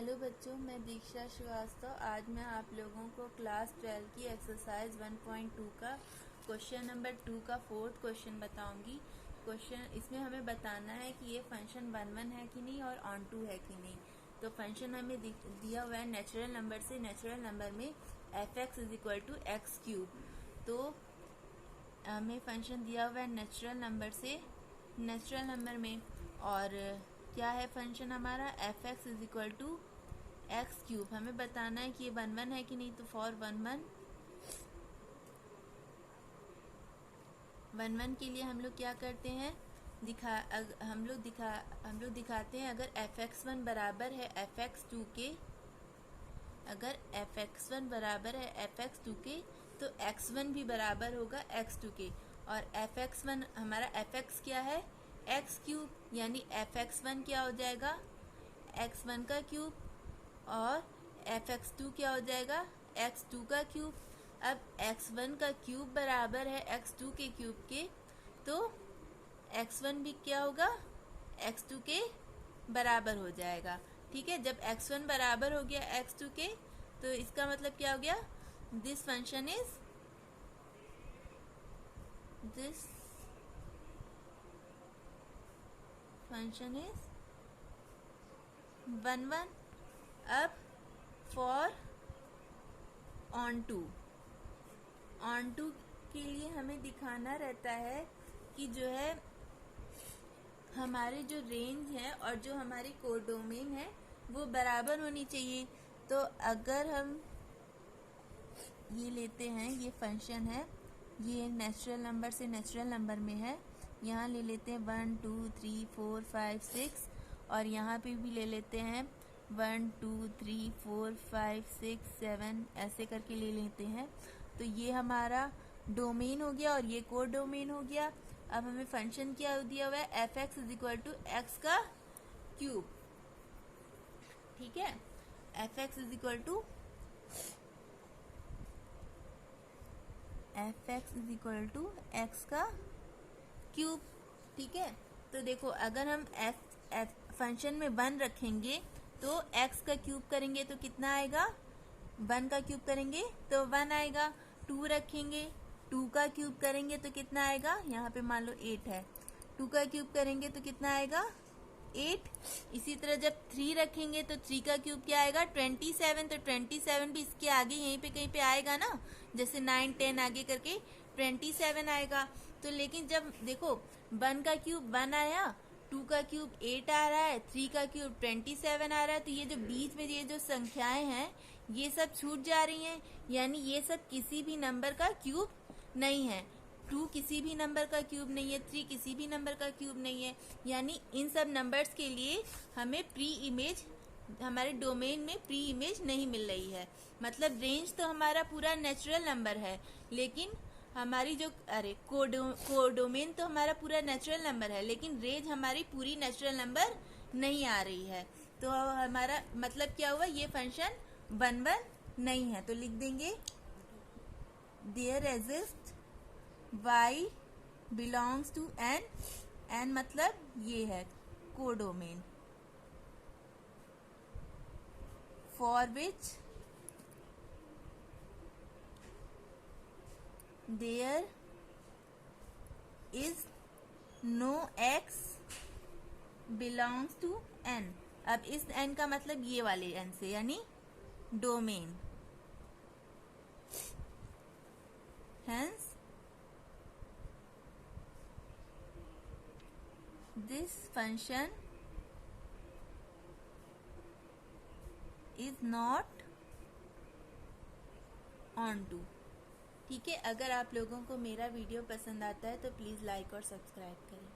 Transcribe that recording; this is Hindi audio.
हेलो बच्चों, मैं दीक्षा श्रीवास्तव। आज मैं आप लोगों को क्लास 12 की एक्सरसाइज 1.2 का क्वेश्चन नंबर 2 का फोर्थ क्वेश्चन बताऊंगी। क्वेश्चन इसमें हमें बताना है कि ये फंक्शन 1 है कि नहीं और ऑन टू है कि नहीं। तो फंक्शन हमें दिया हुआ है नेचुरल नंबर से। नेचुरल नंबर में f(x) = x³। तो हमें फंक्शन दिया हुआ है नेचुरल नंबर से, नेचुरल नंबर में, और क्या है फंक्शन हमारा f(x) = x³। हमें बताना है कि ये 1 है कि नहीं। तो फॉर 1 के लिए हम लोग क्या करते हैं, हम लोग दिखाते हैं अगर f(x1) बराबर है f(x2) के, अगर f(x1) बराबर है f(x2) के, तो x1 भी बराबर होगा x2 के। और f(x1) हमारा f(x) क्या है x³, यानी f(x1) क्या हो जाएगा x1 का क्यूब, और f(x2) क्या हो जाएगा x2 का क्यूब। अब x1 का क्यूब बराबर है x2 के क्यूब के, तो x1 भी क्या होगा x2 के बराबर हो जाएगा। ठीक है, जब x1 बराबर हो गया x2 के, तो इसका मतलब क्या हो गया, दिस फंक्शन इज 1 अब फॉर ऑन टू के लिए हमें दिखाना रहता है कि जो है हमारे जो रेंज है और जो हमारी कोडोमेन है वो बराबर होनी चाहिए। तो अगर हम ये लेते हैं, ये फंक्शन है, ये नेचुरल नंबर से नेचुरल नंबर में है, यहाँ ले लेते हैं 1 2 3 4 5 6, और यहाँ पे भी ले लेते हैं 1 2 3 4 5 6 7, ऐसे करके ले लेते हैं। तो ये हमारा डोमेन हो गया और ये कोड डोमेन हो गया। अब हमें फंक्शन क्या दिया हुआ है f(x) = x³। ठीक है, f(x) = x³। ठीक है, तो देखो अगर हम फंक्शन में 1 रखेंगे तो x का क्यूब करेंगे तो कितना आएगा, 1 का क्यूब करेंगे तो 1 आएगा। 2 रखेंगे, 2 का क्यूब करेंगे तो कितना आएगा, यहाँ पे मान लो 8 है, 2 का क्यूब करेंगे तो कितना आएगा 8। इसी तरह जब 3 रखेंगे तो 3 का क्यूब क्या आएगा 27। तो 27 भी इसके आगे यहीं पे कहीं पे आएगा ना, जैसे 9 10 आगे करके 27 आएगा। तो लेकिन जब देखो 1 का क्यूब 1 आया, 2 का क्यूब 8 आ रहा है, 3 का क्यूब 27 आ रहा है, तो ये जो बीच में ये जो संख्याएं हैं ये सब छूट जा रही हैं, यानी ये सब किसी भी नंबर का क्यूब नहीं है। 2 किसी भी नंबर का क्यूब नहीं है, 3 किसी भी नंबर का क्यूब नहीं है, यानी इन सब नंबर्स के लिए हमें प्री इमेज, हमारे डोमेन में प्री इमेज नहीं मिल रही है। मतलब रेंज तो हमारा पूरा नेचुरल नंबर है, लेकिन हमारी जो कोडोमेन तो हमारा पूरा नेचुरल नंबर है, लेकिन रेंज हमारी पूरी नेचुरल नंबर नहीं आ रही है। तो हमारा मतलब क्या हुआ, ये फंक्शन 1 नहीं है। तो लिख देंगे there exist y belongs to n मतलब ये है codomain, for which there is no x belongs to n। अब इस n का मतलब ये वाले n से, यानी domain. hence this function is not on to। ठीक है, अगर आप लोगों को मेरा वीडियो पसंद आता है तो प्लीज़ लाइक और सब्सक्राइब करें।